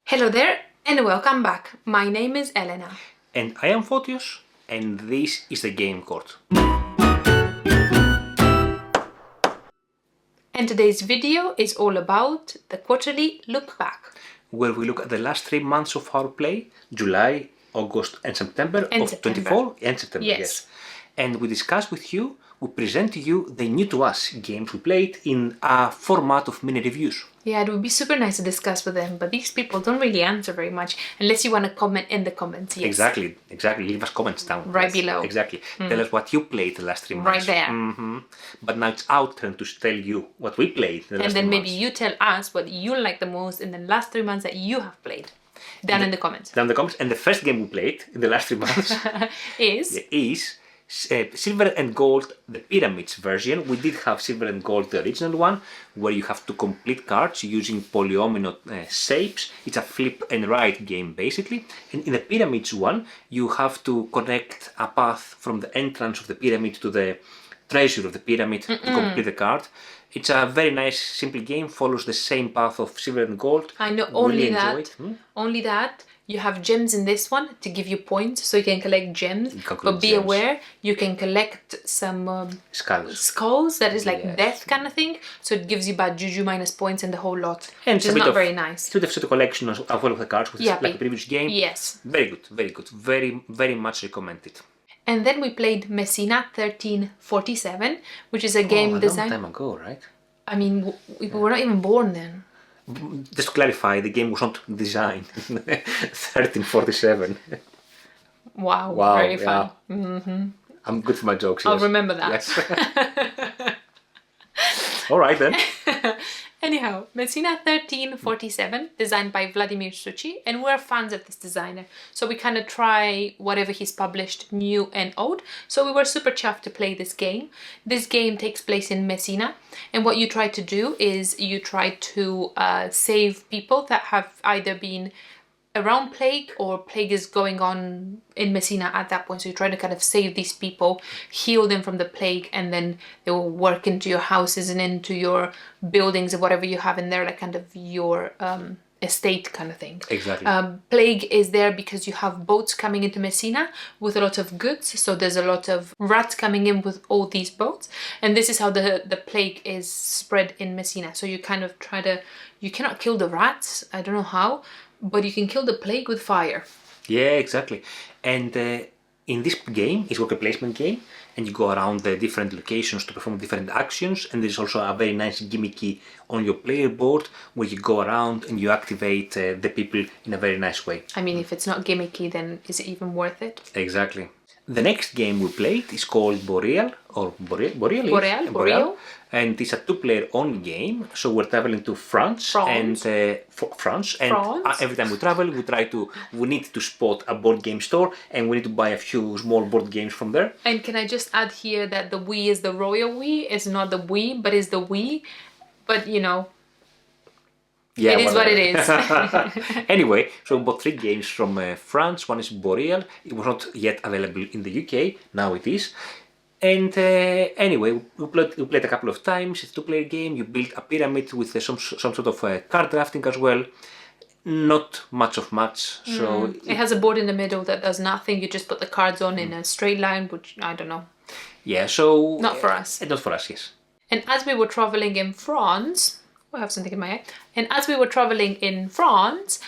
Hello there and welcome back. My name is Elena. And I am Photios, and this is the Game Court. And today's video is all about the quarterly look back, where we look at the last 3 months of our play, July, August and September of 24 and September, yes. And we discuss with you, we present to you the new to us games we played in a format of mini reviews. Yeah, it would be super nice to discuss with them, but these people don't really answer very much unless you want to comment in the comments. Yes. Exactly. Leave us comments down. Right below. Exactly. Tell us what you played the last 3 months. Right there. But now it's our turn to tell you what we played the last 3 months. And then maybe you tell us what you like the most in the last 3 months that you have played. Down in the comments. Down in the comments. And the first game we played in the last 3 months is Silver and Gold, the Pyramids version. We did have Silver and Gold, the original one, where you have to complete cards using polyomino shapes. It's a flip and write game basically. And in the Pyramids one, you have to connect a path from the entrance of the pyramid to the treasure of the pyramid to complete the card. It's a very nice, simple game, follows the same path of Silver and Gold. I know, only that. You have gems in this one to give you points, so you can collect gems. But be aware, you can collect some skulls. That is like death kind of thing. So it gives you bad juju minus points and the whole lot, and which is not very nice. It's a collection of all of the cards, which is like the previous game. Yes. Very good, very good, very much recommended. And then we played Messina 1347, which is a game designed. A long time ago, right? I mean, we were not even born then. Just to clarify, the game was not designed in 1347. Wow, very fun. I'm good for my jokes. I'll remember that. Yes. All right then. Anyhow, Messina 1347, designed by Vladimir Suchi, and we're fans of this designer. So we kind of try whatever he's published, new and old. So we were super chuffed to play this game. This game takes place in Messina, and what you try to do is you try to save people that have either been around plague or plague is going on in Messina at that point. So you try to kind of save these people, heal them from the plague, and then they will work into your houses and into your buildings and whatever you have in there, like kind of your estate kind of thing. Exactly. Plague is there because you have boats coming into Messina with a lot of goods. So there's a lot of rats coming in with all these boats. And this is how the plague is spread in Messina. So you kind of try to, you cannot kill the rats. I don't know how, but you can kill the plague with fire. Yeah, exactly. And in this game, it's worker placement game, and you go around the different locations to perform different actions. And there's also a very nice gimmicky on your player board where you go around and you activate the people in a very nice way. I mean, if it's not gimmicky, then is it even worth it? Exactly. The next game we played is called Boreal, or Boreal. And it's a 2-player only game. So we're traveling to France. And every time we travel, we need to spot a board game store, and we need to buy a few small board games from there. And can I just add here that the Wii is the royal Wii, it's not the Wii, but is the Wii. But you know, it is what it is. Anyway, so we bought 3 games from France. One is Boreal. It was not yet available in the UK. Now it is. And anyway, we played a couple of times. It's a 2-player game. You build a pyramid with some sort of card drafting as well. Not much. So it has a board in the middle that does nothing. You just put the cards on in a straight line, which I don't know. Yeah, so not for us. Not for us, yes. And as we were traveling in France, I have something in my eye. And as we were traveling in France,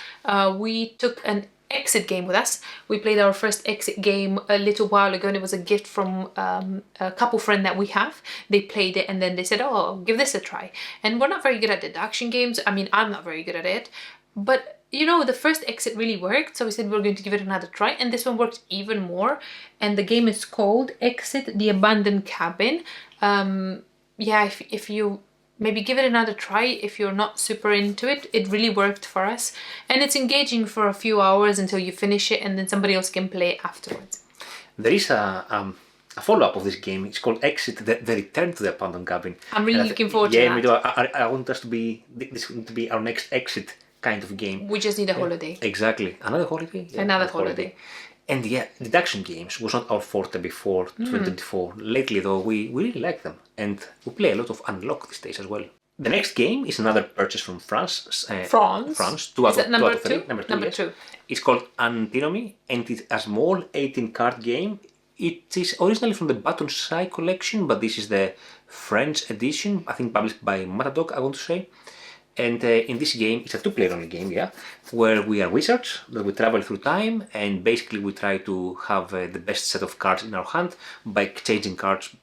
we took an exit game with us. We played our first exit game a little while ago, and it was a gift from a couple friend that we have. They played it and then they said, oh, give this a try. And we're not very good at deduction games. I mean, I'm not very good at it, but you know, the first exit really worked, so we said we're going to give it another try, and this one worked even more. And the game is called Exit the Abandoned Cabin. Yeah, if you maybe give it another try if you're not super into it. It really worked for us. And it's engaging for a few hours until you finish it, and then somebody else can play it afterwards. There is a follow-up of this game. It's called Exit, the Return to the Abandoned Cabin. I'm really looking forward to that. Yeah, me too. I want us to be, this to be our next Exit kind of game. We just need a holiday. Exactly. Another holiday? Yeah, another holiday. And yeah, deduction games was not our forte before 2024. Lately though, we really like them. And we play a lot of Unlock these days as well. The next game is another purchase from France. France. Two Is out that of number three. two? Number two. It's called Antinomy, and it's a small 18-card game. It is originally from the Baton Sai collection, but this is the French edition, I think published by Matadog, I want to say. And in this game, it's a two-player only game, yeah, where we are wizards that we travel through time, and basically we try to have the best set of cards in our hand by exchanging cards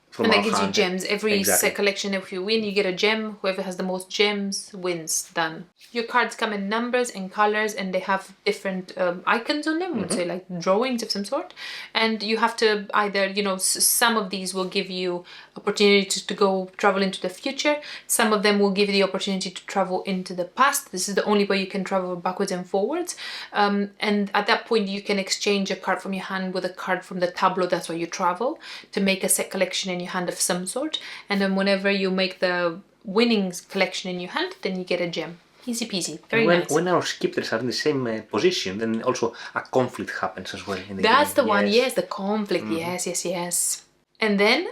from And our that gives you hand. gems. Every Exactly. set collection, if you win, you get a gem. Whoever has the most gems wins. Done. Your cards come in numbers and colors, and they have different icons on them, would say like drawings of some sort. And you have to either, you know, some of these will give you opportunities to go travel into the future. Some of them will give you the opportunity to travel into the past. This is the only way you can travel backwards and forwards. And at that point, you can exchange a card from your hand with a card from the tableau. That's where you travel to make a set collection in your hand of some sort. And then whenever you make the winning collection in your hand, then you get a gem. Easy peasy. Very nice. When our skippers are in the same position, then also a conflict happens as well. In the That's game. the one, yes, the conflict. Yes. And then,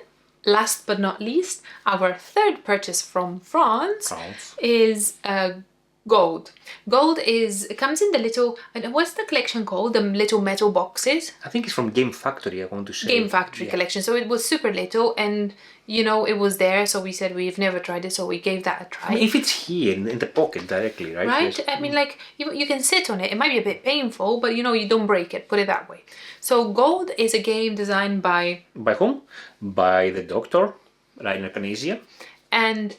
last but not least, our third purchase from France. Is gold. Gold comes in the little, what's the collection called? The little metal boxes. I think it's from Game Factory, I want to say. Game Factory collection. So it was super little, and you know, it was there, so we said we've never tried it, so we gave that a try. I mean, if it's here in the pocket directly, right? Right? Yes. I mean, like, you can sit on it. It might be a bit painful, but you know, you don't break it, put it that way. So Gold is a game designed by... By whom? By the Doctor, Rainer Knizia. And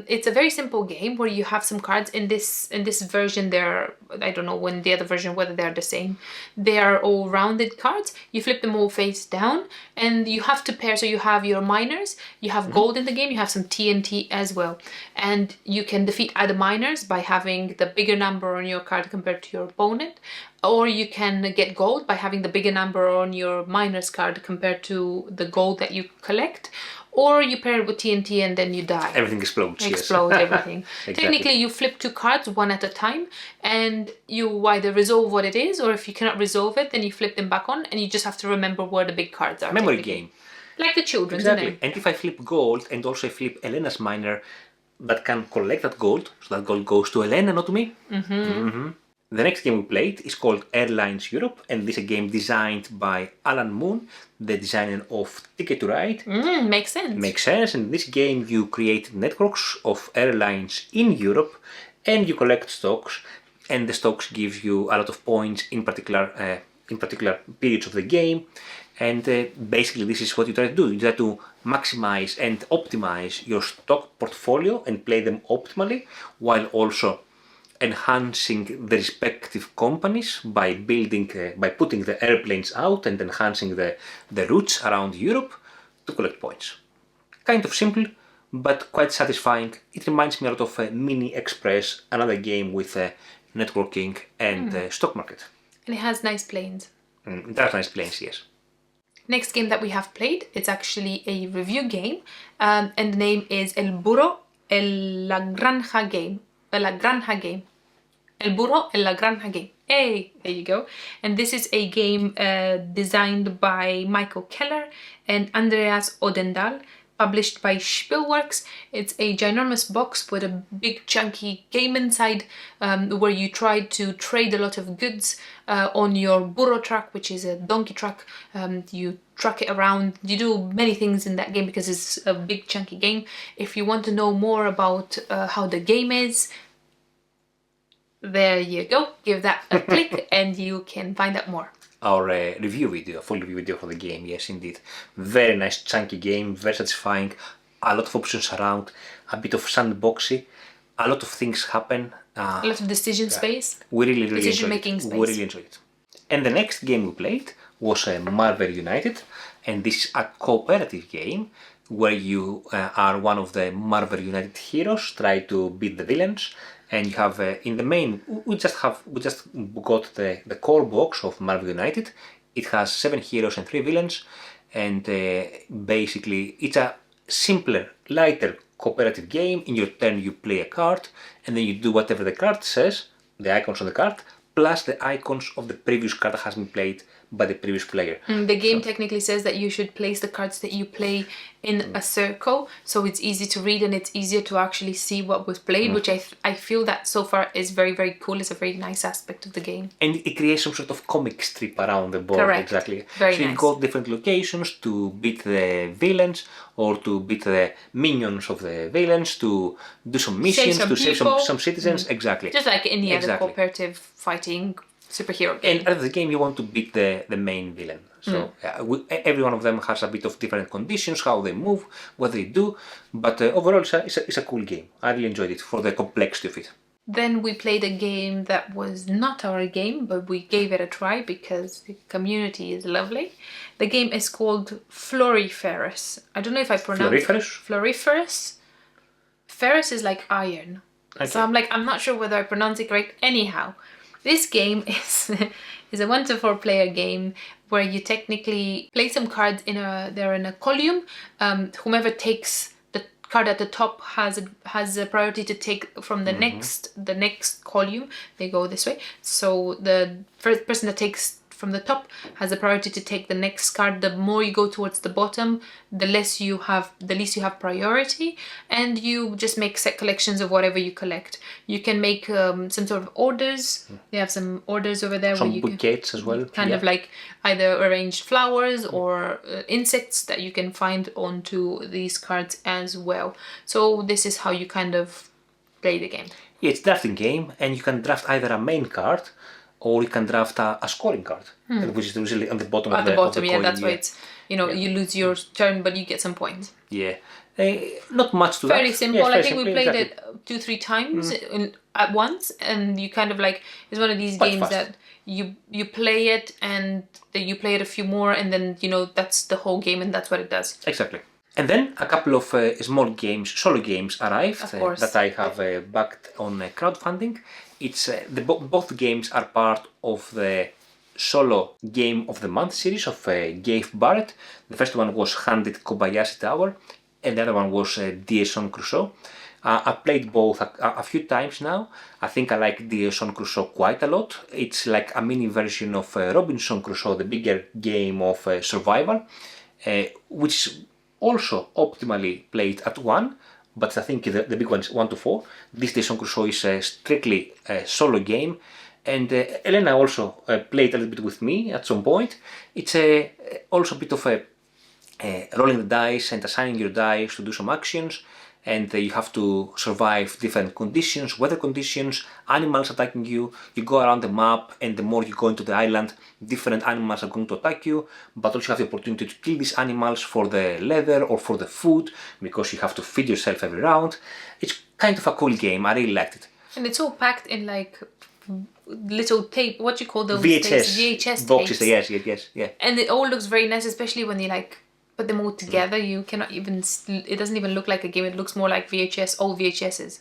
it's a very simple game where you have some cards in this version. They're, I don't know when the other version, whether they're the same. They are all rounded cards. You flip them all face down, and you have to pair. So you have your miners, you have gold in the game, you have some TNT as well. And you can defeat either miners by having the bigger number on your card compared to your opponent, or you can get gold by having the bigger number on your miners card compared to the gold that you collect. Or you pair it with TNT and then you die. Everything explodes. Explodes, yes. everything. Exactly. Technically, you flip two cards one at a time, and you either resolve what it is, or if you cannot resolve it, then you flip them back on, and you just have to remember where the big cards are. Memory game. Like the children, exactly. Isn't it? And if I flip gold and also I flip Elena's miner that can collect that gold, so that gold goes to Elena, not to me. The next game we played is called Airlines Europe, and this is a game designed by Alan Moon, the designer of Ticket to Ride. Makes sense. Makes sense. And in this game you create networks of airlines in Europe, and you collect stocks, and the stocks give you a lot of points in particular periods of the game. And basically this is what you try to do. You try to maximize and optimize your stock portfolio and play them optimally, while also enhancing the respective companies by putting the airplanes out and enhancing the routes around Europe to collect points. Kind of simple, but quite satisfying. It reminds me a lot of Mini Express, another game with networking and stock market. And it has nice planes. It has nice planes, yes. Next game that we have played, it's actually a review game, and the name is El Burro en la Granja Game. El Burro en la Granja Game. Hey, there you go. And this is a game designed by Michael Keller and Andreas Odendal, published by Spielworks. It's a ginormous box with a big chunky game inside, where you try to trade a lot of goods on your burro truck, which is a donkey truck. You truck it around. You do many things in that game because it's a big chunky game. If you want to know more about how the game is, there you go. Give that a click and you can find out more. Our review video, full review video for the game, yes indeed. Very nice chunky game, very satisfying, a lot of options around, a bit of sandboxy, a lot of things happen. A lot of decision space. We really decision-making enjoyed it. space. We really enjoyed it. And the next game we played was Marvel United, and this is a cooperative game where you are one of the Marvel United heroes, try to beat the villains. And you have in the main, we just got the core box of Marvel United. It has 7 heroes and 3 villains, and basically it's a simpler, lighter cooperative game. In your turn you play a card, and then you do whatever the card says, the icons on the card, plus the icons of the previous card that has been played by the previous player. The game technically says that you should place the cards that you play in a circle, so it's easy to read and it's easier to actually see what was played, which I feel that so far is very, very cool. It's a very nice aspect of the game. And it creates some sort of comic strip around the board. Correct. Exactly. Very so nice. you've got different locations to beat the villains or to beat the minions of the villains, to do some missions, to save some citizens. Exactly. Just like any other cooperative fighting superhero game. And at the game you want to beat the main villain. So every one of them has a bit of different conditions, how they move, what they do, but overall it's a cool game. I really enjoyed it for the complexity of it. Then we played a game that was not our game, but we gave it a try because the community is lovely. The game is called Floriferous. I don't know if I pronounced Floriferous. Ferrous is like iron. Okay. So I'm not sure whether I pronounce it correct. Anyhow, this game is a 1 to 4 player game where you technically play some cards they're in a column. Whomever takes the card at the top has a priority to take from the next column. They go this way. So the first person that takes from the top has the priority to take the next card. The more you go towards the bottom, the least you have priority, and you just make set collections of whatever you collect. You can make some sort of orders. They have some orders over there. Some where you bouquets as well. Kind of like either arranged flowers or insects that you can find onto these cards as well. So this is how you kind of play the game. Yeah, it's a drafting game, and you can draft either a main card or you can draft a scoring card, which is usually on the bottom of the coin. That's why it's, you lose your turn, but you get some points. Yeah. Not much to Very that. simple. Yeah, I think we played it 2-3 times at once, and you kind of it's one of these games that you play it and you play it a few more, and then that's the whole game, and that's what it does. Exactly. And then a couple of small games, solo games arrived that I have backed on crowdfunding. It's both games are part of the solo game of the month series of Gabe Barrett. The first one was Handed Kobayashi Tower, and the other one was Dieson Cruseo. I've played both a few times now. I think I like Dieson Cruseo quite a lot. It's like a mini version of Robinson Crusoe, the bigger game of survival, which is also optimally played at 1. But I think the big one is 1 to 4. This Dieson Cruseo is strictly a solo game, and Elena also played a little bit with me at some point. It's also a bit of rolling the dice and assigning your dice to do some actions, and you have to survive different conditions, weather conditions, animals attacking you. You go around the map, and the more you go into the island, different animals are going to attack you, but also you have the opportunity to kill these animals for the leather or for the food, because you have to feed yourself every round. It's kind of a cool game. I really liked it. And it's all packed in little tape, what you call those VHS boxes, tapes. yes. And it all looks very nice, especially when you put them all together. You cannot even, it doesn't even look like a game. It looks more like old VHSs.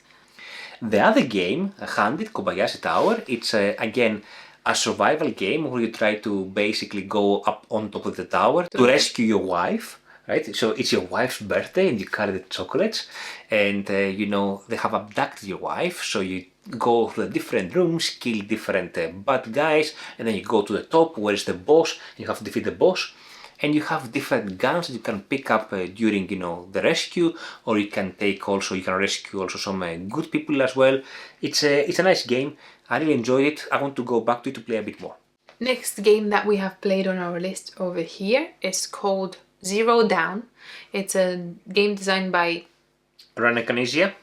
The other game, Handed Kobayashi Tower, it's again a survival game where you try to basically go up on top of the tower to rescue your wife, right? So it's your wife's birthday and you carry the chocolates, and they have abducted your wife, so you go through the different rooms, kill different bad guys, and then you go to the top where is the boss, you have to defeat the boss. And you have different guns that you can pick up during, the rescue, or you can rescue also some good people as well. It's a nice game. I really enjoyed it. I want to go back to it to play a bit more. Next game that we have played on our list over here is called Zero Down. It's a game designed by Renecanesia.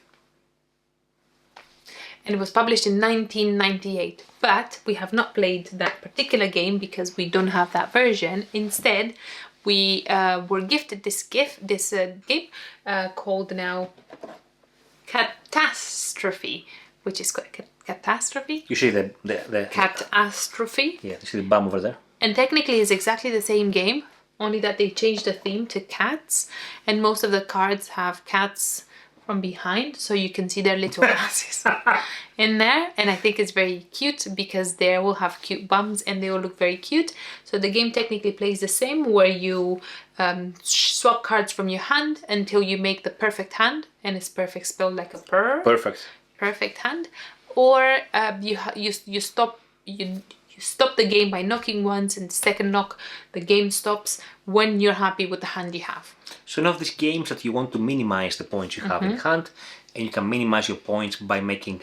And it was published in 1998, but we have not played that particular game because we don't have that version. Instead, we were gifted this game called now Catastrophe, which is Catastrophe. You see the Catastrophe. Yeah, you see the bum over there. And technically, it's exactly the same game, only that they changed the theme to cats, and most of the cards have cats from behind, so you can see their little asses in there, and I think it's very cute because they will have cute bums and they will look very cute. So the game technically plays the same, where you swap cards from your hand until you make the perfect hand, and it's perfect spelled like a purr. Perfect hand, or you stop. You stop the game by knocking once, and the second knock, the game stops when you're happy with the hand you have. So now these games that you want to minimize the points you have in hand, and you can minimize your points by making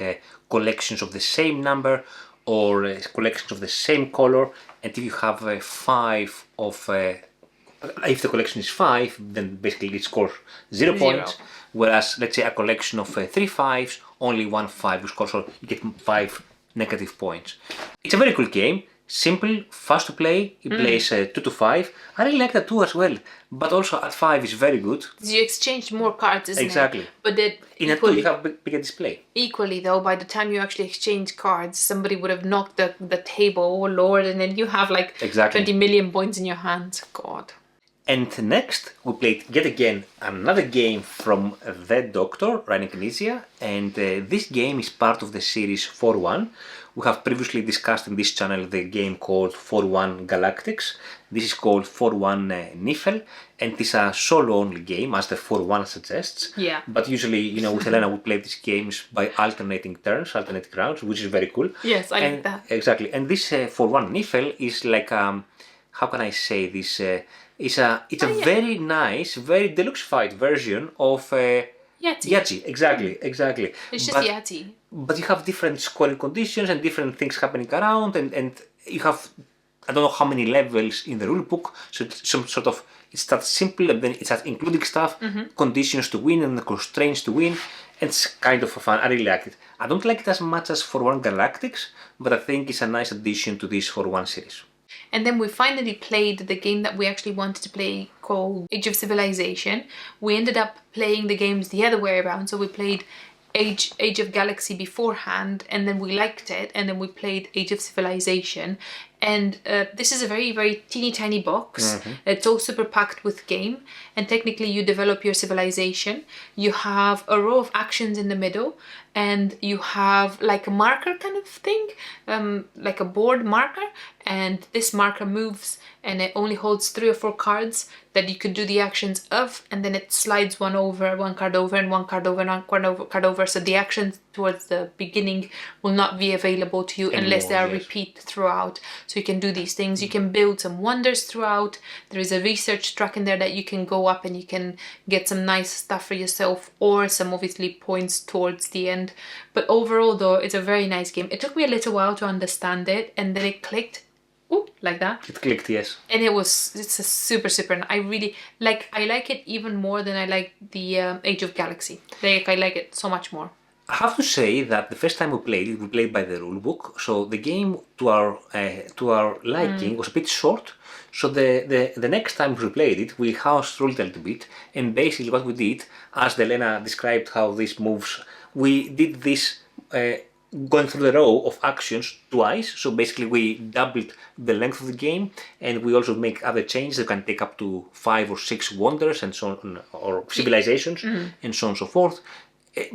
collections of the same number or collections of the same color. And if you have five of, if the collection is 5, then basically it scores 0 points. Whereas let's say a collection of 3 5s, only 1 5 will score, so you get 5 negative points. It's a very cool game. Simple, fast to play. It plays 2 to 5. I really like that too as well. But also at 5 is very good. You exchange more cards, isn't Exactly. it? But then in a 2 you have bigger display. Equally though, by the time you actually exchange cards, somebody would have knocked the table, oh lord, and then you have like 20 million points in your hands. God. And next, we played yet again another game from The Doctor, running Tunisia, and this game is part of the series 4-1. We have previously discussed in this channel the game called 4-1 Galactics. This is called 4-1 Kniffel, and it's a solo-only game, as the 4-1 suggests. Yeah. But usually, you know, with Elena, we play these games by alternating turns, alternating rounds, which is very cool. Yes, I like that. Exactly, and this 4-1 Kniffel is like, how can I say this? It's a very nice, very deluxeified version of Yahtzee. Exactly. It's just Yahtzee. But you have different scoring conditions and different things happening around, and you have, I don't know how many levels in the rulebook, so it's some sort of, it starts simple and then it starts including stuff, conditions to win and the constraints to win, and it's kind of fun. I really like it. I don't like it as much as 4-1 Galactics, but I think it's a nice addition to this 4-1 series. And then we finally played the game that we actually wanted to play called Age of Civilization. We ended up playing the games the other way around. So we played Age of Galaxy beforehand, and then we liked it, and then we played Age of Civilization. And this is a very, very teeny tiny box. It's all super packed with game, and technically you develop your civilization. You have a row of actions in the middle, and you have like a marker kind of thing, like a board marker, and this marker moves and it only holds 3 or 4 cards that you could do the actions of, and then it slides one card over, and one card over, and one card over. So the actions towards the beginning will not be available to you unless they are repeat throughout. So you can do these things. You can build some wonders throughout. There is a research track in there that you can go up and you can get some nice stuff for yourself, or some obviously points towards the end. But overall though, it's a very nice game. It took me a little while to understand it, and then it clicked. Ooh, like that. It clicked, yes. And it's a super, I really like, I like it even more than I like the Age of Galaxy. Like, I like it so much more. I have to say that the first time we played it, we played by the rulebook, so the game to our liking was a bit short. So the next time we played it, we house ruled a little bit, and basically what we did, as Elena described how this moves, we did this going through the row of actions twice. So basically we doubled the length of the game, and we also make other changes that can take up to 5 or 6 wonders and so on, or civilizations and so on and so forth.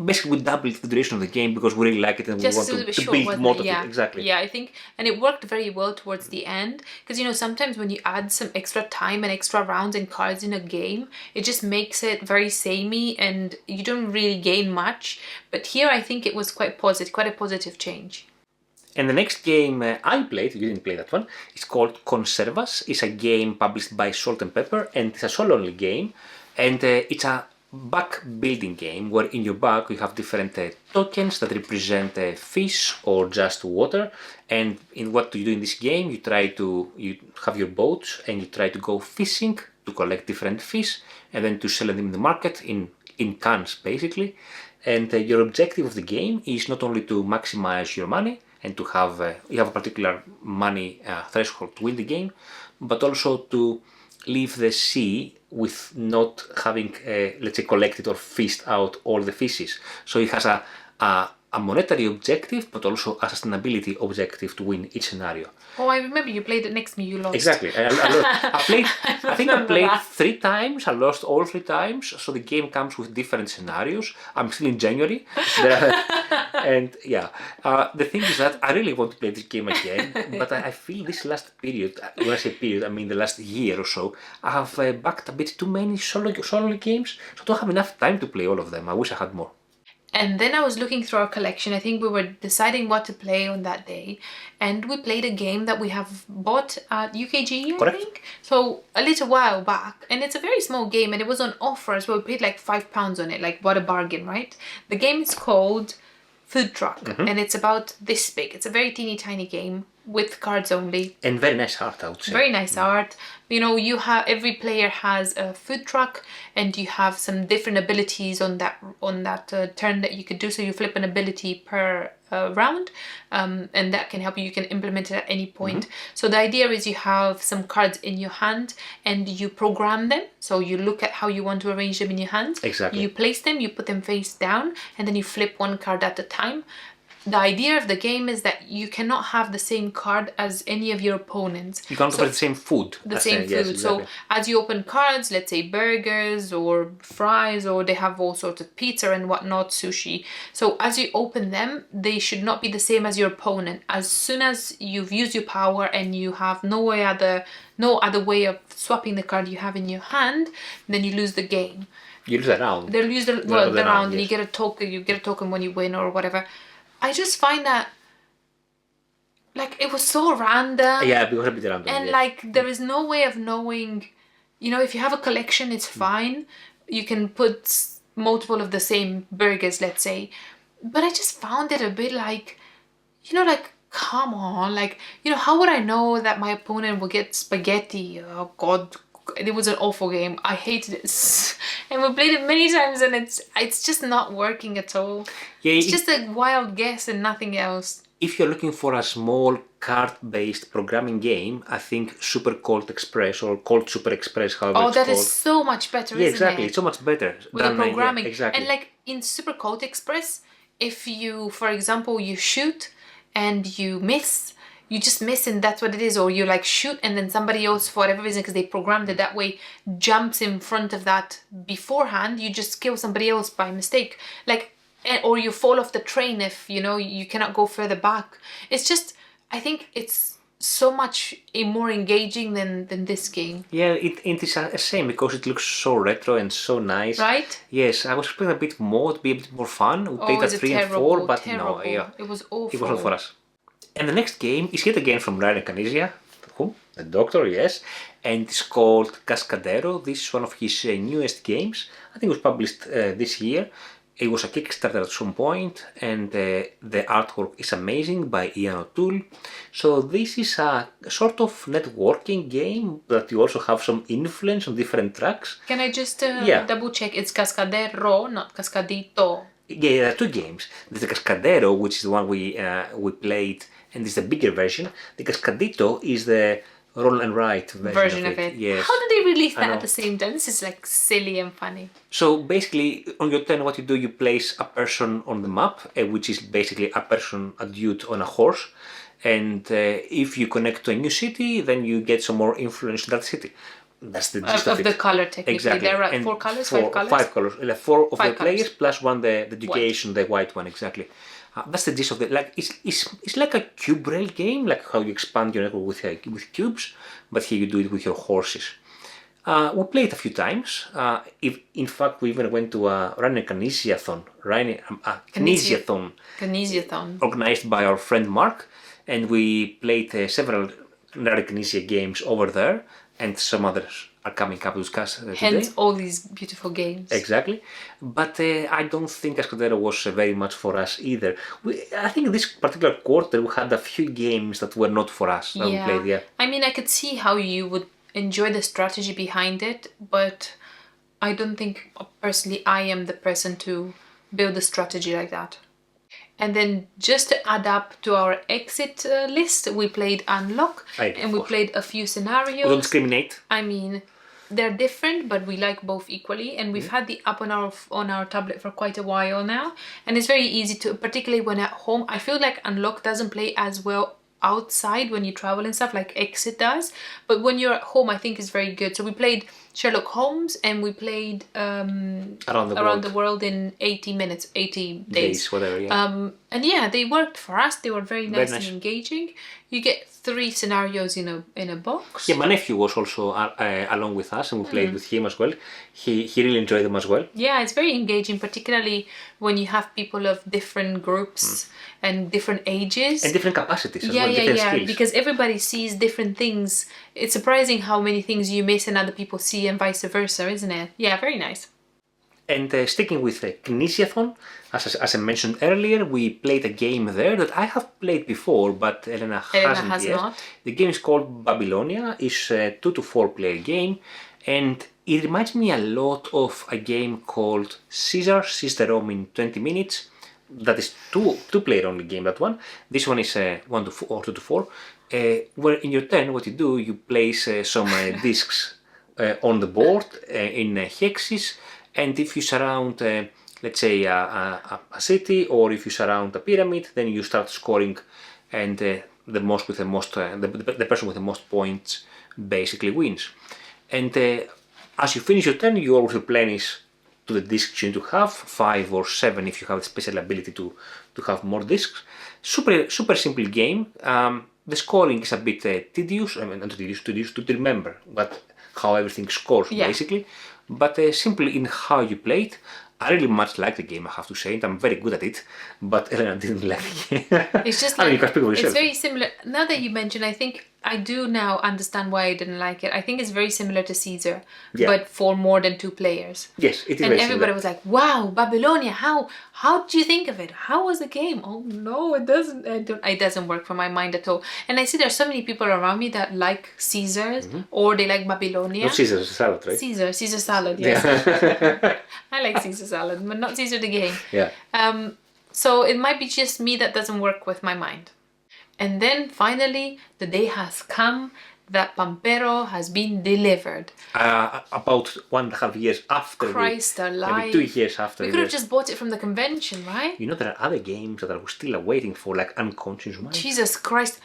Basically we doubled the duration of the game because we really like it and we want to build more of it. Exactly. Yeah, I think, and it worked very well towards the end, because you know, sometimes when you add some extra time and extra rounds and cards in a game, it just makes it very samey and you don't really gain much. But here I think it was quite a positive change. And the next game I played, you didn't play that one, it's called Conservas. It's a game published by Salt and Pepper, and it's a solo-only game, and it's a back building game where in your back you have different tokens that represent fish or just water, and in what you do in this game, you have your boats and you try to go fishing to collect different fish and then to sell them in the market in cans basically. And your objective of the game is not only to maximize your money and to have you have a particular money threshold to win the game, but also to leave the sea with not having, let's say, collected or fished out all the fishes. So it has a monetary objective, but also a sustainability objective to win each scenario. Oh, I remember you played it next to me, you lost. Exactly. I think I played 3 times, I lost all 3 times, so the game comes with different scenarios. I'm still in January. And yeah, the thing is that I really want to play this game again, but I feel this last period, when I say period, I mean the last year or so, I have backed a bit too many solo games, so I don't have enough time to play all of them. I wish I had more. And then I was looking through our collection. I think we were deciding what to play on that day. And we played a game that we have bought at UKG, I think. So a little while back. And it's a very small game and it was on offer as well. We paid like £5 on it. Like, what a bargain, right? The game is called Food Truck. And it's about this big. It's a very teeny tiny game with cards only. And very nice art, I would say. Very nice art. You know, you have, every player has a food truck and you have some different abilities on that turn that you could do. So you flip an ability per round, and that can help you. You can implement it at any point. So the idea is you have some cards in your hand and you program them. So you look at how you want to arrange them in your hand. Exactly. You place them, you put them face down, and then you flip one card at a time. The idea of the game is that you cannot have the same card as any of your opponents. You can't have the same food. The same food. Yes, exactly. So as you open cards, let's say burgers or fries, or they have all sorts of pizza and whatnot, sushi. So as you open them, they should not be the same as your opponent. As soon as you've used your power and you have no other way of swapping the card you have in your hand, then you lose the game. You lose the round. They lose the round, and you get a token. You get a token when you win or whatever. I just find that, like, it was so random. Yeah, it was a bit random. And, like, there is no way of knowing, you know, if you have a collection, it's fine. You can put multiple of the same burgers, let's say. But I just found it a bit like, you know, like, come on. Like, you know, how would I know that my opponent will get spaghetti? Oh, God. It was an awful game. I hated it. And we played it many times and it's just not working at all. Yeah, it's just a wild guess and nothing else. If you're looking for a small card-based programming game, I think Super Colt Express or Colt Super Express, however it's called. Oh, that is so much better, isn't it? Exactly. It's so much better. With the programming. Exactly. And like in Super Colt Express, if you, for example, you shoot and you miss, you just miss and that's what it is. Or you like shoot and then somebody else, for whatever reason, because they programmed it that way, jumps in front of that beforehand, you just kill somebody else by mistake. Like, or you fall off the train if, you know, you cannot go further back. It's just, I think it's so much more engaging than this game. Yeah, it is a shame because it looks so retro and so nice. Right? Yes, I was expecting a bit more, to be a bit more fun. We played at 3 and 4, but no, yeah. It was awful. It was not for us. And the next game is yet again from Ryan Canisia, the doctor, yes, and it's called Cascadero. This is one of his newest games. I think it was published this year. It was a Kickstarter at some point, and the artwork is amazing by Ian O'Toole. So this is a sort of networking game that you also have some influence on different tracks. Can I just double check? It's Cascadero, not Cascadito. Yeah, there are two games. There's the Cascadero, which is the one we played, and it's the bigger version. The Cascadito is the roll and write version of it. Yes. How did they release that at the same time? This is like silly and funny. So basically, on your turn, what you do, you place a person on the map, which is basically a person, a dude on a horse. And if you connect to a new city, then you get some more influence in that city. That's the gist of it. The color, technically. Exactly. There are 4 colors, 5 colors? 5 colors. 4 of the players plus one, the education, the white one, exactly. That's the gist of it. Like it's like a cube rail game, like how you expand your network with cubes, but here you do it with your horses. We played a few times. In fact, we even went to a Ryan Canisia-thon, organized by our friend Mark, and we played several Ryan Canisia games over there, and some others are coming up to discuss today. Hence all these beautiful games. Exactly. But I don't think Cascadero was very much for us either. I think this particular quarter we had a few games that were not for us that we played. Yeah. I mean, I could see how you would enjoy the strategy behind it, but I don't think personally I am the person to build a strategy like that. And then just to add up to our exit list, we played Unlock and we played a few scenarios. We don't discriminate. I mean, they're different, but we like both equally. And we've had the app on our tablet for quite a while now. And it's very easy to, particularly when at home. I feel like Unlock doesn't play as well outside when you travel and stuff like Exit does. But when you're at home, I think it's very good. So we played Sherlock Holmes, and we played Around the world in 80 minutes, 80 days. Whatever, yeah. And yeah, they worked for us. They were very nice, nice. and engaging. You get 3 scenarios in a box. Yeah, my nephew was also along with us, and we played with him as well. He really enjoyed them as well. Yeah, it's very engaging, particularly when you have people of different groups and different ages. And different capacities as well, different skills. Because everybody sees different things. It's surprising how many things you miss and other people see, and vice versa, isn't it? Yeah, very nice. And sticking with Knisiathon, as I mentioned earlier, we played a game there that I have played before, but Elena hasn't yet. Not. The game is called Babylonia. It's a 2 to 4 player game, and it reminds me a lot of a game called Caesar, Seize the Rome in 20 minutes. That is two player only game, that one. This one is 1 to 4 or 2 to 4, where in your turn what you do, you place some discs on the board in hexes, and if you surround, let's say, a city, or if you surround a pyramid, then you start scoring, and the person with the most points basically wins. And as you finish your turn, you always replenish to the discs you need to have, 5 or 7 if you have the special ability to have more discs. Super simple game. The scoring is a bit tedious. I mean, not tedious to remember, but how everything scores basically. But simply in how you play it, I really much like the game, I have to say, and I'm very good at it, but Elena didn't like it. It's just I mean, like, you can speak for yourself. It's very similar. Now that you mention, I think I do now understand why I didn't like it. I think it's very similar to Caesar, but for more than 2 players. Yes, it is. And everybody was like, "Wow, Babylonia! How did you think of it? How was the game?" Oh no, it doesn't. It doesn't work for my mind at all. And I see there's so many people around me that like Caesars or they like Babylonia. Not Caesar salad, right? Caesar salad. Yes, I like Caesar salad, but not Caesar the game. Yeah. So it might be just me that doesn't work with my mind. And then finally, the day has come that Pampero has been delivered. About 1.5 years after. Christ alive. Maybe 2 years after. We could have just bought it from the convention, right? You know, there are other games that are still waiting for, like Unconscious Mind. Jesus Christ.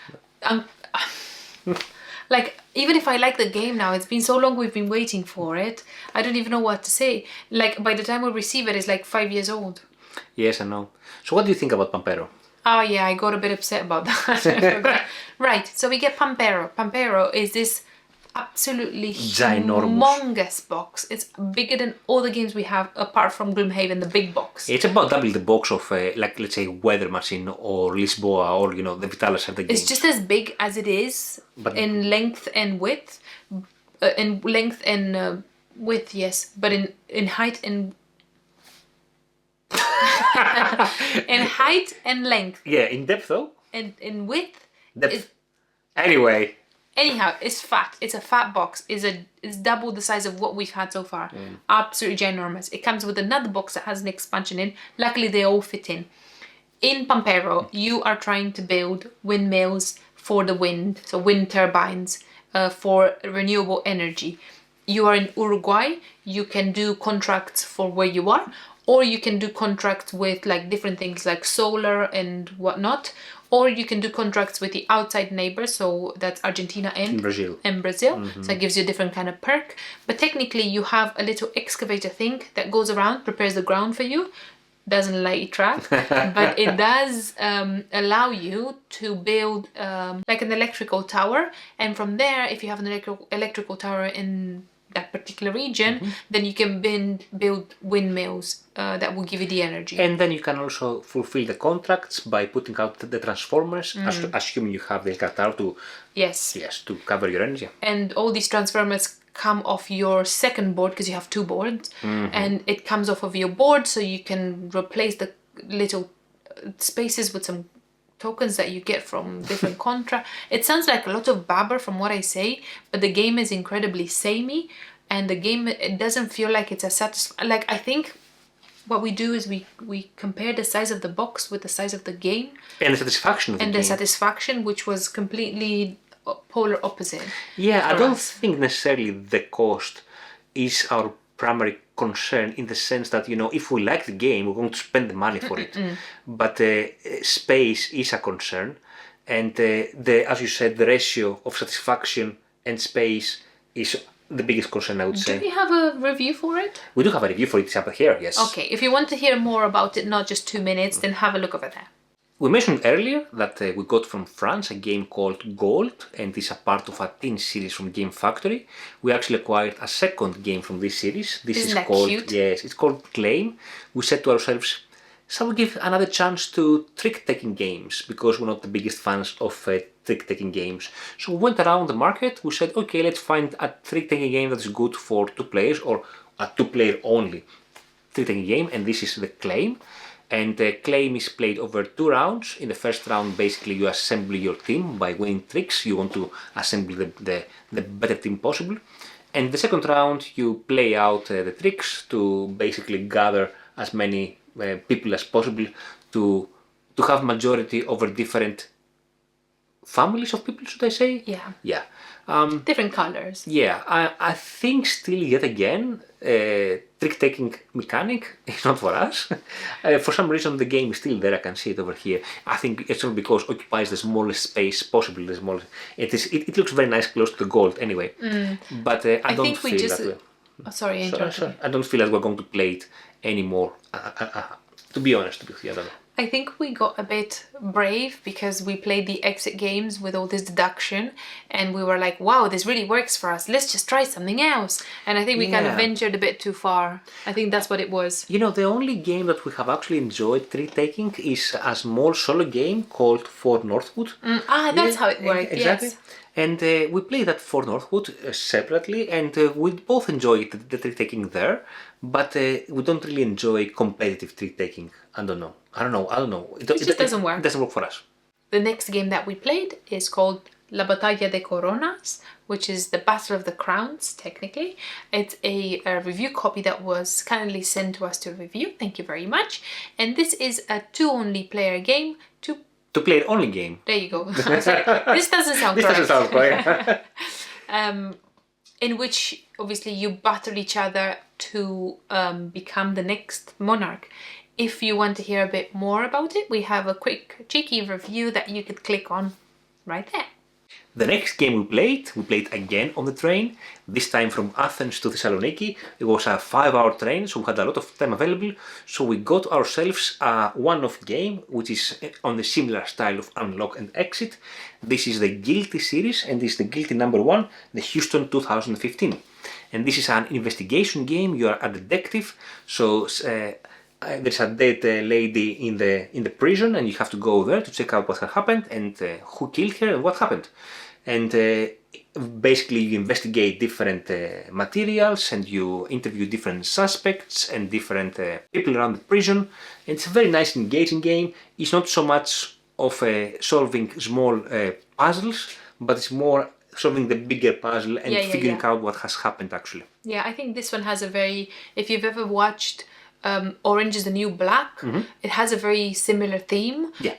Like, even if I like the game now, it's been so long we've been waiting for it. I don't even know what to say. Like, by the time we receive it, it's like 5 years old. Yes, I know. So what do you think about Pampero? Oh yeah, I got a bit upset about that. Right, so we get Pampero. Pampero is this absolutely humongous box. It's bigger than all the games we have apart from Gloomhaven, the big box. It's about double the box of, like, let's say, Weather Machine or Lisboa or, you know, the Vitalis of the games. It's just as big as it is in length and width. Width, yes. But in height and... in height and length. Yeah, in depth though. And in width. Depth. Anyway. Anyhow, it's fat. It's a fat box. It's double the size of what we've had so far. Absolutely ginormous. It comes with another box that has an expansion in. Luckily, they all fit in. In Pampero, you are trying to build windmills for the wind, so wind turbines for renewable energy. You are in Uruguay. You can do contracts for where you are. Or you can do contracts with like different things like solar and whatnot. Or you can do contracts with the outside neighbors, so that's Argentina and Brazil. So it gives you a different kind of perk. But technically you have a little excavator thing that goes around, prepares the ground for you. Doesn't lay track, but it does allow you to build like an electrical tower. And from there, if you have an electrical tower in that particular region, then you can build windmills that will give you the energy. And then you can also fulfill the contracts by putting out the transformers, assuming you have the tower to to cover your energy. And all these transformers come off your second board because you have 2 boards, and it comes off of your board, so you can replace the little spaces with some tokens that you get from different contracts. It sounds like a lot of babber from what I say, but the game is incredibly samey, and the game, it doesn't feel like it's a like, I think what we do is we compare the size of the box with the size of the game and the satisfaction of the game. the satisfaction, which was completely polar opposite. Yeah, I don't think necessarily the cost is our primary concern, in the sense that, you know, if we like the game, we're going to spend the money for it. But space is a concern, and as you said, the ratio of satisfaction and space is the biggest concern, I would say. Do we have a review for it? We do have a review for it, it's up here, yes. Okay, if you want to hear more about it, not just 2 minutes, then have a look over there. We mentioned earlier that we got from France a game called Gold, and it's a part of a teen series from Game Factory. We actually acquired a second game from this series. This Isn't is that called cute? Yes, it's called Claim. We said to ourselves, shall we give another chance to trick-taking games, because we're not the biggest fans of trick-taking games. So we went around the market. We said, okay, let's find a trick-taking game that is good for 2 players, or a 2-player only trick-taking game, and this is the Claim. And Claim is played over 2 rounds. In the first round, basically, you assemble your team by winning tricks. You want to assemble the better team possible. And the second round, you play out the tricks to basically gather as many people as possible to have majority over different families of people, should I say? Yeah. Yeah. Different colors. Yeah, I think still yet again, trick-taking mechanic is not for us. For some reason the game is still there, I can see it over here. I think it's only because it occupies the smallest space possible, the smallest. It looks very nice close to the gold anyway, but I don't think we feel just... that Oh, sorry, I interrupted. Sorry. I don't feel like we're going to play it anymore, to be honest, I don't know. I think we got a bit brave because we played the exit games with all this deduction and we were like, wow, this really works for us. Let's just try something else. And I think we kind of ventured a bit too far. I think that's what it was. You know, the only game that we have actually enjoyed trick-taking is a small solo game called For Northwood. That's how it worked, exactly. Yes. And we played that For Northwood separately, and we both enjoy the trick-taking there, but we don't really enjoy competitive trick-taking. I don't know. It just doesn't work. It doesn't work for us. The next game that we played is called La Batalla de Coronas, which is the Battle of the Crowns, technically. It's a review copy that was kindly sent to us to review. Thank you very much. And this is a 2-only player game. To play an only game. There you go. This doesn't sound correct. This doesn't sound correct. In which, obviously, you battle each other to become the next monarch. If you want to hear a bit more about it, we have a quick, cheeky review that you could click on right there. The next game we played again on the train, this time from Athens to Thessaloniki. It was a 5-hour train, so we had a lot of time available. So we got ourselves a one-off game, which is on the similar style of Unlock and Exit. This is the Guilty series, and this is the Guilty number 1, the Houston 2015. And this is an investigation game. You are a detective, so there's a dead lady in the prison, and you have to go there to check out what had happened and who killed her and what happened. And basically you investigate different materials and you interview different suspects and different people around the prison. And it's a very nice engaging game. It's not so much of solving small puzzles, but it's more solving the bigger puzzle and figuring out what has happened actually. Yeah, I think this one has a very, if you've ever watched Orange is the New Black, it has a very similar theme. Yeah.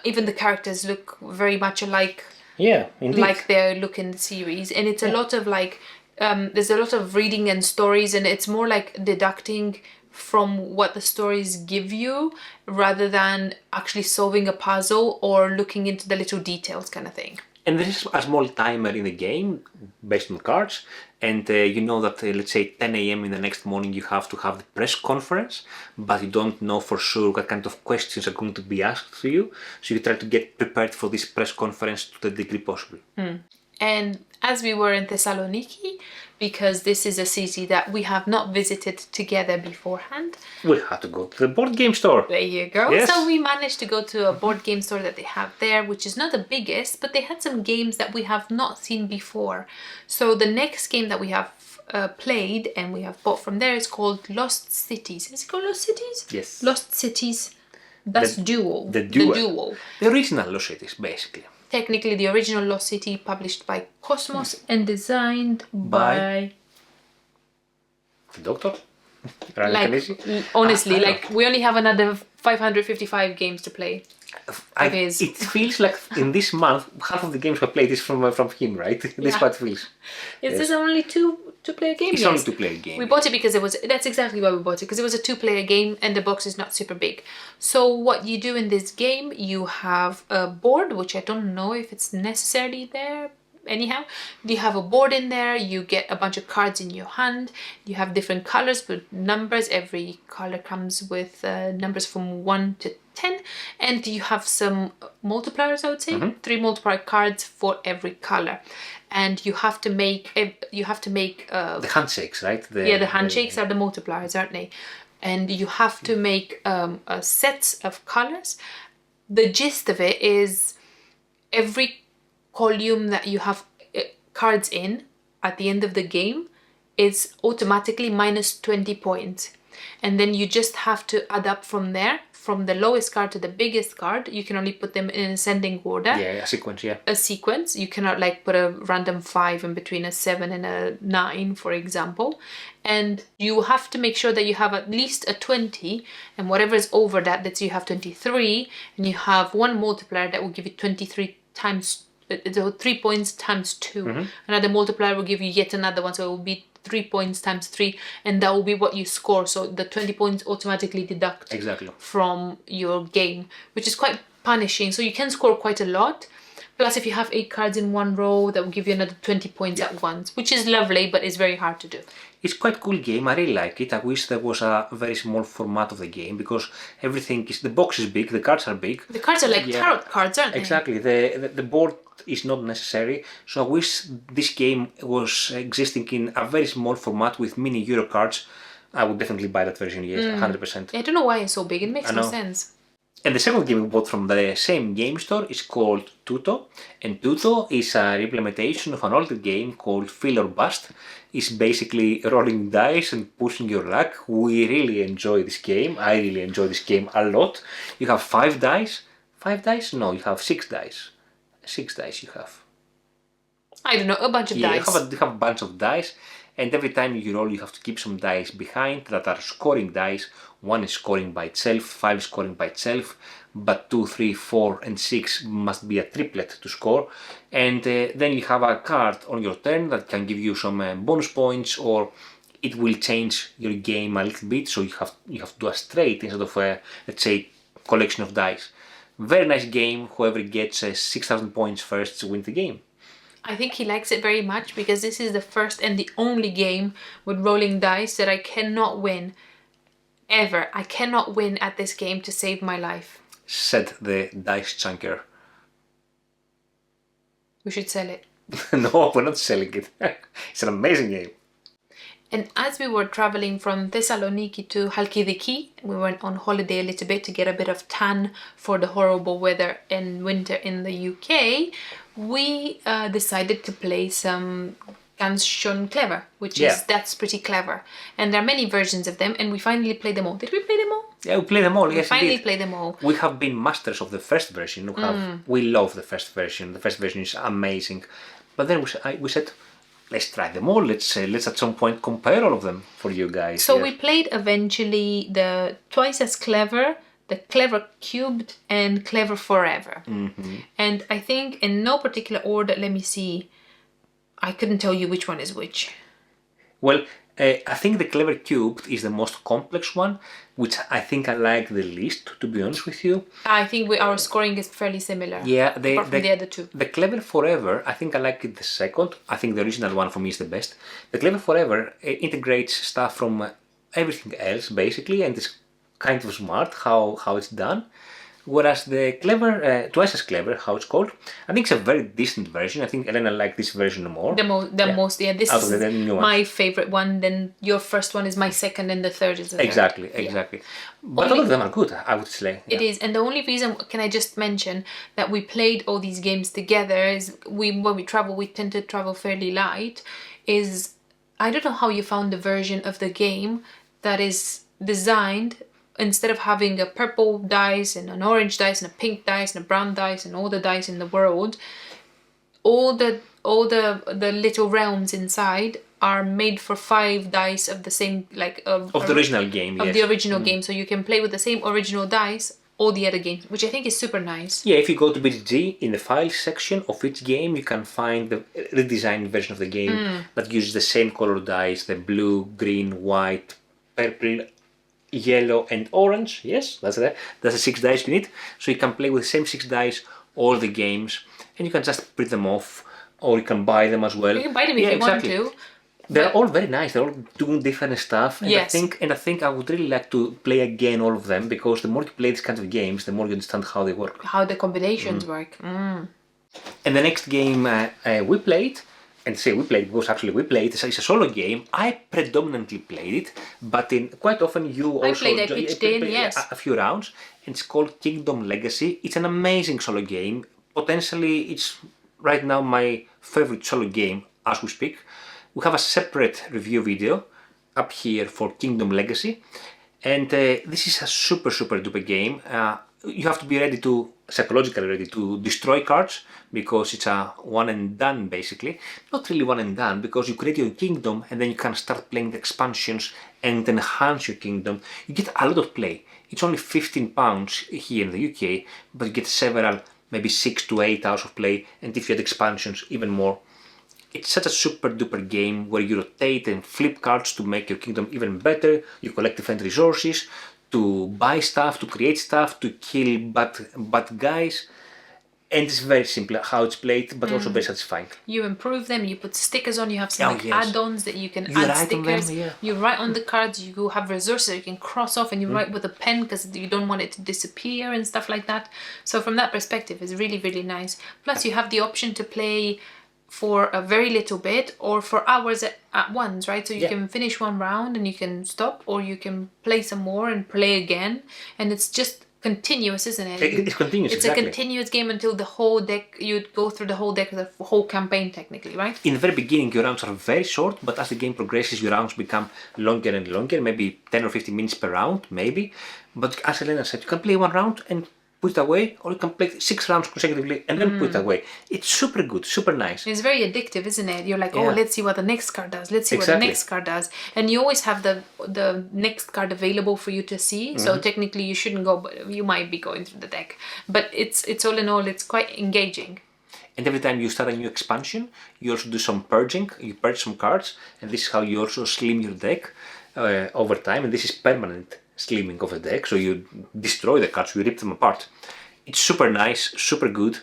Even the characters look very much alike. Yeah, indeed. Like they look in the series, and it's a lot of like there's a lot of reading and stories, and it's more like deducting from what the stories give you rather than actually solving a puzzle or looking into the little details kind of thing. And there is a small timer in the game based on cards, and you know that let's say 10 a.m. in the next morning you have to have the press conference, but you don't know for sure what kind of questions are going to be asked to you, so you try to get prepared for this press conference to the degree possible. And as we were in Thessaloniki, because this is a city that we have not visited together beforehand, we had to go to the board game store. There you go. Yes. So we managed to go to a board game store that they have there, which is not the biggest, but they had some games that we have not seen before. So the next game that we have played and we have bought from there is called Lost Cities. Is it called Lost Cities? Yes. Lost Cities. That's Duel. The Duel. The original Lost Cities, basically. Technically, the original Lost City, published by Cosmos and designed by the Doctor. Honestly, like we only have another 555 games to play. It feels like in this month half of the games I played is from him, right? That's what it feels. Is this only two-player game? It's only two-player game. We bought it because that's exactly why we bought it, because it was a two-player game and the box is not super big. So what you do in this game, you have a board, which I don't know if it's necessarily there anyhow. You have a board in there, you get a bunch of cards in your hand, you have different colors with numbers. Every color comes with numbers from 1 to 10, and you have some multipliers, I would say. 3 multiplier cards for every color. And you have to make the handshakes, right? The handshakes are the multipliers, aren't they? And you have to make sets of colors. The gist of it is every column that you have cards in at the end of the game is automatically minus 20 points. And then you just have to add up from there, from the lowest card to the biggest card. You can only put them in ascending order. Yeah, a sequence, yeah. A sequence. You cannot like put a random 5 in between a 7 and a 9, for example. And you have to make sure that you have at least a 20, and whatever is over that, let's say you have 23, and you have one multiplier that will give you 23 times, 3 points times 2. Another multiplier will give you yet another one, so it will be 3 points times 3, and that will be what you score. So the 20 points automatically deduct from your game, which is quite punishing. So you can score quite a lot. Plus, if you have 8 cards in one row, that will give you another 20 points at once, which is lovely, but it's very hard to do. It's quite a cool game. I really like it. I wish there was a very small format of the game, because everything is, the box is big, the cards are big. The cards are like tarot cards, aren't they? Exactly. The board is not necessary. So I wish this game was existing in a very small format with mini Euro cards. I would definitely buy that version, yes, 100%. I don't know why it's so big. It makes no sense. And the second game we bought from the same game store is called Tutto. And Tutto is an implementation of an older game called Fill or Bust. It's basically rolling dice and pushing your luck. We really enjoy this game. I really enjoy this game a lot. You have 5 dice. 5 dice? No, you have 6 dice. 6 dice you have. I don't know, a bunch of dice. You have a bunch of dice. And every time you roll, you have to keep some dice behind that are scoring dice. 1 is scoring by itself, 5 is scoring by itself, but 2, 3, 4, and 6 must be a triplet to score. And then you have a card on your turn that can give you some bonus points, or it will change your game a little bit. So you have to do a straight instead of let's say collection of dice. Very nice game. Whoever gets 6,000 points first wins the game. I think he likes it very much because this is the first and the only game with rolling dice that I cannot win. Ever. I cannot win at this game to save my life. Said the dice chunker. We should sell it. No, we're not selling it. It's an amazing game. And as we were traveling from Thessaloniki to Halkidiki, we went on holiday a little bit to get a bit of tan for the horrible weather and winter in the UK, we decided to play some Ganz schön clever, which is that's pretty clever. And there are many versions of them, and we finally played them all. Did we play them all? Yeah, we played them all. We finally played them all. We have been masters of the first version. We love the first version. The first version is amazing. But then we said, let's try them all. Let's at some point compare all of them for you guys. So we played eventually the Twice as Clever, the Clever Cubed, and Clever Forever. And I think in no particular order, let me see, I couldn't tell you which one is which. Well, I think the Clever Cubed is the most complex one, which I think I like the least, to be honest with you. I think our scoring is fairly similar. Yeah, apart from the other two. The Clever Forever, I think I like it the second. I think the original one for me is the best. The Clever Forever integrates stuff from everything else, basically, and it's kind of smart how it's done. Whereas the Clever, Twice as Clever, how it's called, I think it's a very decent version. I think Elena liked this version more. This is my favorite one. Then your first one is my second, and the third is the third. Exactly. But all of them are good, I would say. It is, and the only reason, can I just mention, that we played all these games together is when we travel, we tend to travel fairly light, is, I don't know how you found the version of the game that is designed, instead of having a purple dice and an orange dice and a pink dice and a brown dice and all the dice in the world, all the little realms inside are made for 5 dice of the same, like of the original game. The original game, so you can play with the same original dice all the other games, which I think is super nice. Yeah, if you go to BGG, in the files section of each game, you can find the redesigned version of the game that uses the same color dice, the blue, green, white, purple, yellow and orange. Yes, that's the 6 dice you need. So you can play with the same 6 dice all the games, and you can just print them off or you can buy them as well. You can buy them if you want to. They're all very nice. They're all doing different stuff. And yes. I think I would really like to play again all of them, because the more you play these kinds of games, the more you understand how they work. How the combinations work. And the next game we played, and say we played because actually we played, it's a solo game. I predominantly played it, but quite often you also pitched in, yes. a few rounds. And it's called Kingdom Legacy. It's an amazing solo game. Potentially, it's right now my favorite solo game as we speak. We have a separate review video up here for Kingdom Legacy, and this is a super duper game. You have to be ready to, psychologically ready to destroy cards, because it's a one and done basically. Not really one and done, because you create your kingdom and then you can start playing the expansions and enhance your kingdom. You get a lot of play. It's only £15 here in the UK, but you get several, maybe 6 to 8 hours of play, and if you add expansions, even more. It's such a super duper game where you rotate and flip cards to make your kingdom even better. You collect different resources to buy stuff, to create stuff, to kill bad guys. And it's very simple how it's played, but also very satisfying. You improve them, you put stickers on, you have some add-ons that you can add stickers. Them, yeah. You write on the cards, you have resources you can cross off, and you write with a pen because you don't want it to disappear and stuff like that. So from that perspective, it's really nice. Plus you have the option to play for a very little bit or for hours at once, right? So you can finish one round and you can stop, or you can play some more and play again, and it's just continuous, isn't it? It's continuous. It's a continuous game until the whole deck, you'd go through the whole deck, the whole campaign technically, right? In the very beginning your rounds are very short, but as the game progresses your rounds become longer and longer, maybe 10 or 15 minutes per round, maybe. But as Elena said, you can play one round and put it away, or you can play 6 rounds consecutively and then put it away. It's super good, super nice. It's very addictive, isn't it? You're like, oh, let's see what the next card does. Let's see what the next card does. And you always have the next card available for you to see. So technically you shouldn't go, but you might be going through the deck. But it's all in all, it's quite engaging. And every time you start a new expansion, you also do some purging. You purge some cards, and this is how you also slim your deck over time. And this is permanent slimming of the deck, so you destroy the cards, you rip them apart. It's super nice, super good,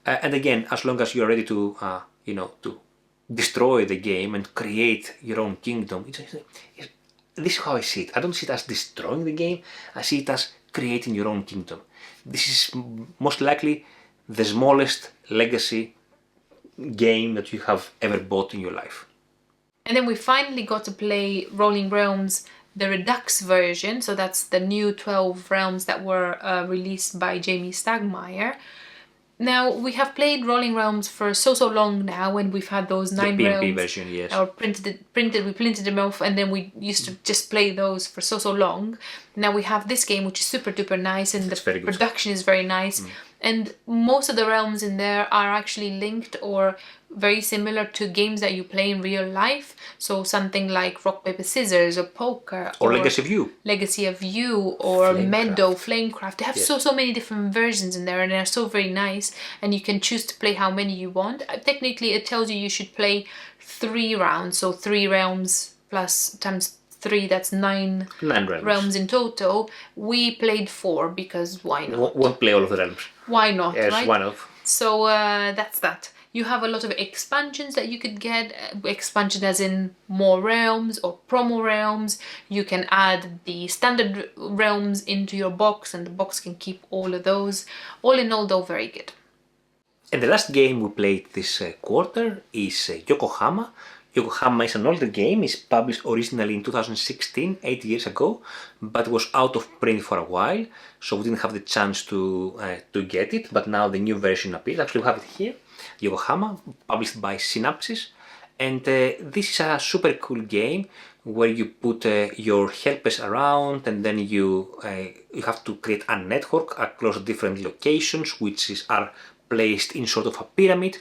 and again, as long as you're ready to, to destroy the game and create your own kingdom, this is how I see it. I don't see it as destroying the game, I see it as creating your own kingdom. This is most likely the smallest legacy game that you have ever bought in your life. And then we finally got to play Rolling Realms, the Redux version, so that's the new 12 realms that were released by Jamie Stagmeyer. Now, we have played Rolling Realms for so long now, and we've had those 9 the PNP realms. Version, yes. Or we printed them off, and then we used to just play those for so long. Now we have this game, which is super duper nice, and the production is very nice. And most of the realms in there are actually linked or very similar to games that you play in real life. So something like Rock, Paper, Scissors or Poker. Or Legacy of You. Legacy of You or Meadow, Flamecraft. They have so many different versions in there, and they're so very nice. And you can choose to play how many you want. Technically, it tells you should play 3 rounds. So 3 realms plus times 3, that's 9 realms in total. We played 4 because why not? Won't play all of the realms. Why not, yes, right? Why not? So that's that. You have a lot of expansions that you could get. Expansion as in more realms or promo realms. You can add the standard realms into your box, and the box can keep all of those. All in all, though, very good. And the last game we played this quarter is Yokohama. Yokohama is an older game. It's published originally in 2016, 8 years ago, but was out of print for a while, so we didn't have the chance to get it. But now the new version appears. Actually, we have it here. Yokohama, published by Synapses, and this is a super cool game where you put your helpers around, and then you have to create a network across different locations, which are placed in sort of a pyramid,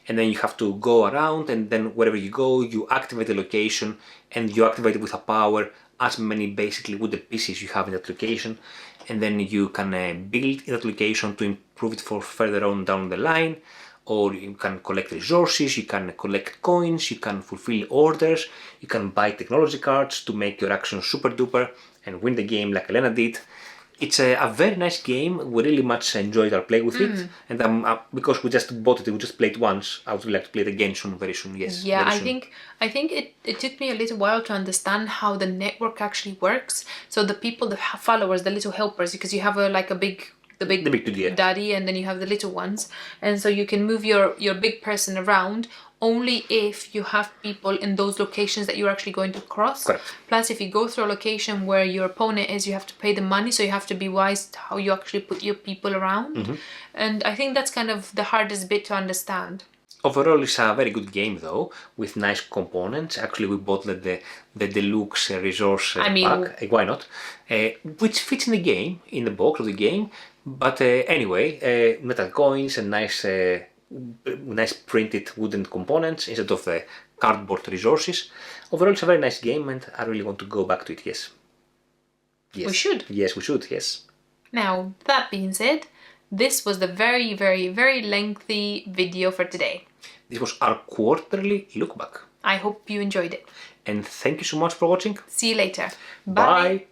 and then you have to go around, and then wherever you go, you activate the location, and you activate it with a power as many basically wooden pieces you have in that location, and then you can build in that location to improve it for further on down the line. Or you can collect resources, you can collect coins, you can fulfill orders, you can buy technology cards to make your actions super duper and win the game like Elena did. It's a very nice game. We really much enjoyed our play with it, and because we just bought it, we just played once. I would like to play it again soon, very soon. Yes. Yeah, very I soon. think it took me a little while to understand how the network actually works. So the people, the followers, the little helpers, because you have the big dude, yeah. daddy, and then you have the little ones, and so you can move your big person around only if you have people in those locations that you're actually going to cross. Correct. Plus, if you go through a location where your opponent is, you have to pay the money, so you have to be wise how you actually put your people around. And I think that's kind of the hardest bit to understand. Overall, it's a very good game though, with nice components. Actually, we bought the deluxe resource pack. Why not? Which fits in the game, in the box of the game. But anyway, metal coins and nice printed wooden components instead of the cardboard resources. Overall, it's a very nice game, and I really want to go back to it. Yes. We should. Yes, we should. Yes. Now, that being said, this was the very, very, very lengthy video for today. This was our quarterly look back. I hope you enjoyed it. And thank you so much for watching. See you later. Bye.